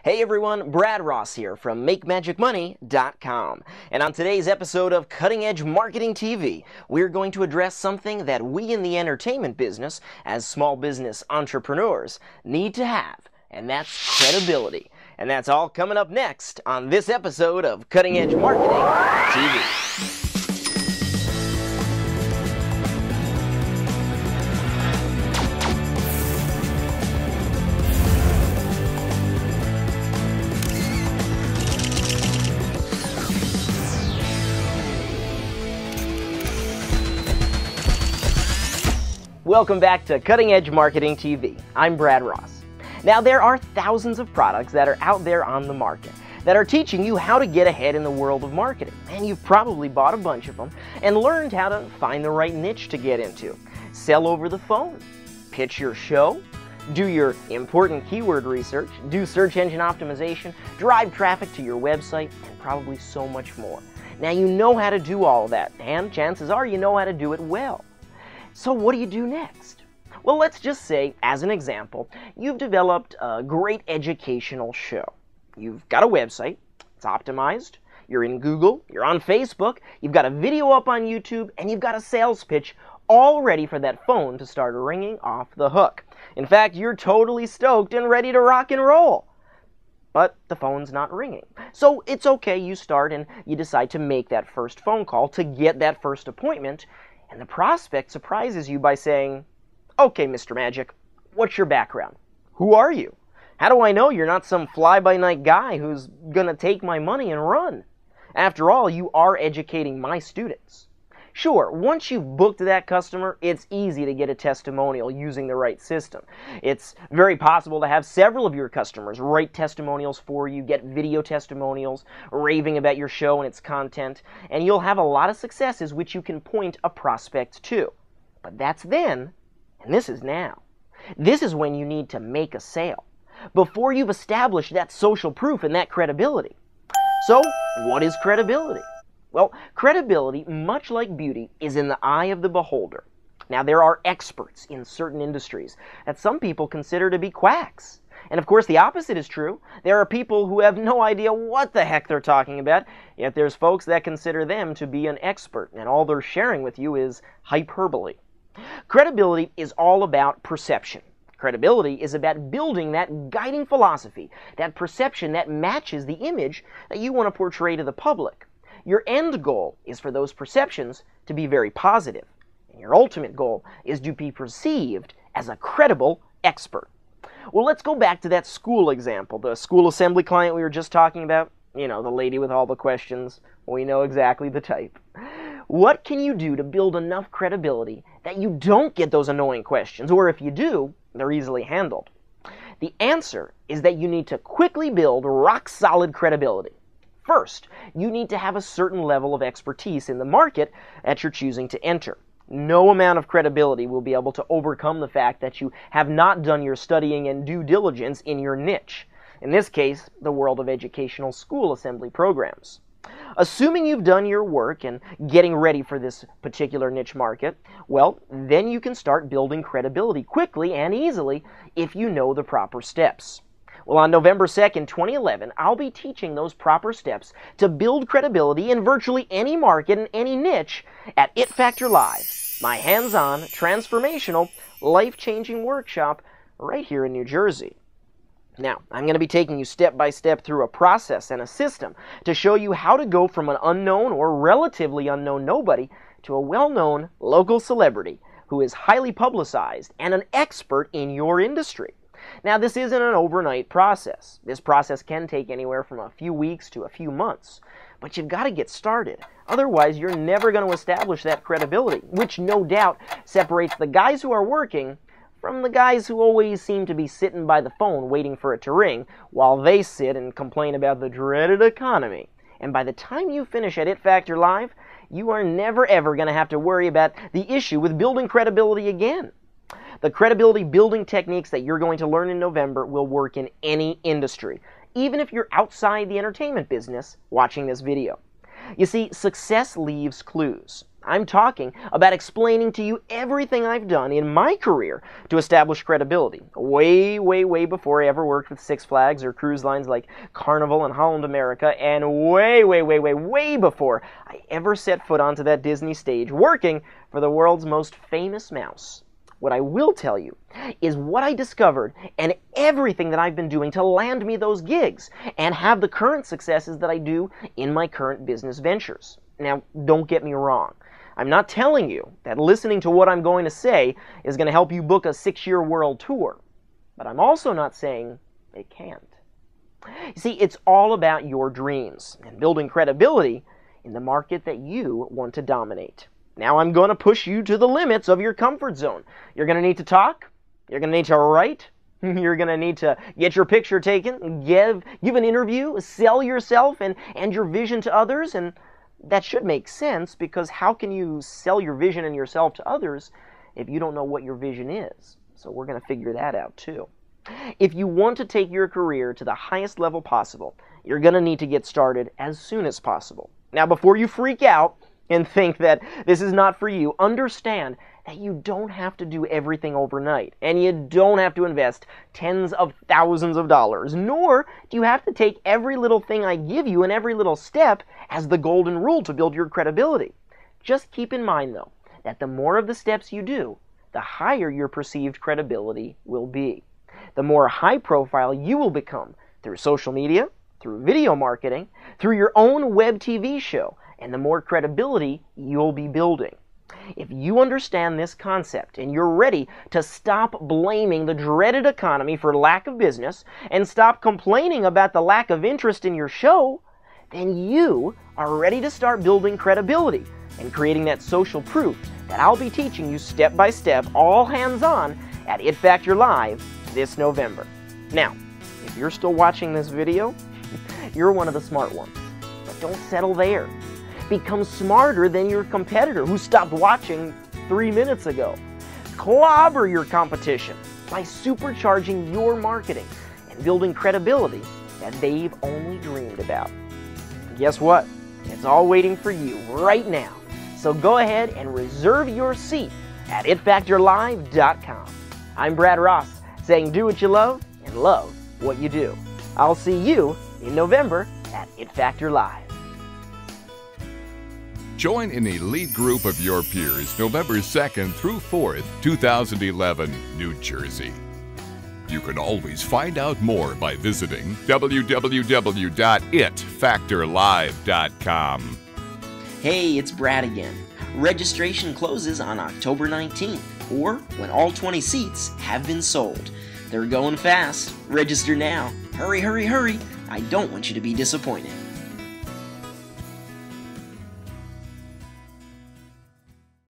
Hey everyone, Brad Ross here from MakeMagicMoney.com. And on today's episode of Cutting Edge Marketing TV, we're going to address something that we in the entertainment business, as small business entrepreneurs, need to have, and that's credibility. And that's all coming up next on this episode of Cutting Edge Marketing TV. Welcome back to Cutting Edge Marketing TV. I'm Brad Ross. Now, there are thousands of products that are out there on the market that are teaching you how to get ahead in the world of marketing. And you've probably bought a bunch of them and learned how to find the right niche to get into, sell over the phone, pitch your show, do your important keyword research, do search engine optimization, drive traffic to your website, and probably so much more. Now, you know how to do all of that, and chances are you know how to do it well. So what do you do next? Well, let's just say, as an example, you've developed a great educational show. You've got a website, it's optimized, you're in Google, you're on Facebook, you've got a video up on YouTube, and you've got a sales pitch all ready for that phone to start ringing off the hook. In fact, you're totally stoked and ready to rock and roll. But the phone's not ringing. So it's okay, you start and you decide to make that first phone call to get that first appointment. And the prospect surprises you by saying, "Okay, Mr. Magic, what's your background? Who are you? How do I know you're not some fly-by-night guy who's gonna take my money and run? After all, you are educating my students." Sure, once you've booked that customer, it's easy to get a testimonial using the right system. It's very possible to have several of your customers write testimonials for you, get video testimonials, raving about your show and its content, and you'll have a lot of successes which you can point a prospect to. But that's then, and this is now. This is when you need to make a sale, before you've established that social proof and that credibility. So, what is credibility? Well, credibility, much like beauty, is in the eye of the beholder. Now, there are experts in certain industries that some people consider to be quacks. And of course, the opposite is true. There are people who have no idea what the heck they're talking about, yet there's folks that consider them to be an expert, and all they're sharing with you is hyperbole. Credibility is all about perception. Credibility is about building that guiding philosophy, that perception that matches the image that you want to portray to the public. Your end goal is for those perceptions to be very positive, and your ultimate goal is to be perceived as a credible expert. Well, let's go back to that school example, the school assembly client we were just talking about. You know, the lady with all the questions. We know exactly the type. What can you do to build enough credibility that you don't get those annoying questions, or if you do, they're easily handled? The answer is that you need to quickly build rock-solid credibility. First, you need to have a certain level of expertise in the market that you're choosing to enter. No amount of credibility will be able to overcome the fact that you have not done your studying and due diligence in your niche. In this case, the world of educational school assembly programs. Assuming you've done your work and getting ready for this particular niche market, well, then you can start building credibility quickly and easily if you know the proper steps. Well, on November 2nd, 2011, I'll be teaching those proper steps to build credibility in virtually any market and any niche at It Factor Live, my hands-on, transformational, life-changing workshop right here in New Jersey. Now, I'm going to be taking you step by step through a process and a system to show you how to go from an unknown or relatively unknown nobody to a well-known local celebrity who is highly publicized and an expert in your industry. Now, this isn't an overnight process. This process can take anywhere from a few weeks to a few months. But you've got to get started. Otherwise, you're never going to establish that credibility, which no doubt separates the guys who are working from the guys who always seem to be sitting by the phone waiting for it to ring while they sit and complain about the dreaded economy. And by the time you finish at It Factor Live, you are never ever going to have to worry about the issue with building credibility again. The credibility building techniques that you're going to learn in November will work in any industry, even if you're outside the entertainment business watching this video. You see, success leaves clues. I'm talking about explaining to you everything I've done in my career to establish credibility, way, way, way before I ever worked with Six Flags or cruise lines like Carnival and Holland America, and way, way, way, way, way before I ever set foot onto that Disney stage working for the world's most famous mouse. What I will tell you is what I discovered and everything that I've been doing to land me those gigs and have the current successes that I do in my current business ventures. Now, don't get me wrong. I'm not telling you that listening to what I'm going to say is going to help you book a 6-year world tour, but I'm also not saying it can't. You see, it's all about your dreams and building credibility in the market that you want to dominate. Now I'm going to push you to the limits of your comfort zone. You're going to need to talk. You're going to need to write. You're going to need to get your picture taken, give an interview, sell yourself and your vision to others. And that should make sense, because how can you sell your vision and yourself to others if you don't know what your vision is? So we're going to figure that out too. If you want to take your career to the highest level possible, you're going to need to get started as soon as possible. Now, before you freak out and think that this is not for you, understand that you don't have to do everything overnight, and you don't have to invest tens of thousands of dollars, nor do you have to take every little thing I give you and every little step as the golden rule to build your credibility. Just keep in mind, though, that the more of the steps you do, the higher your perceived credibility will be. The more high profile you will become through social media, through video marketing, through your own web TV show, and the more credibility you'll be building. If you understand this concept and you're ready to stop blaming the dreaded economy for lack of business and stop complaining about the lack of interest in your show, then you are ready to start building credibility and creating that social proof that I'll be teaching you step by step, all hands-on, at It Factor Live this November. Now, if you're still watching this video, you're one of the smart ones. But don't settle there. Become smarter than your competitor who stopped watching 3 minutes ago. Clobber your competition by supercharging your marketing and building credibility that they've only dreamed about. And guess what? It's all waiting for you right now. So go ahead and reserve your seat at itfactorlive.com. I'm Brad Ross, saying do what you love and love what you do. I'll see you in November at It Factor Live. Join an elite group of your peers November 2nd through 4th, 2011, New Jersey. You can always find out more by visiting www.itfactorlive.com. Hey, it's Brad again. Registration closes on October 19th, or when all 20 seats have been sold. They're going fast. Register now. Hurry, hurry, hurry. I don't want you to be disappointed.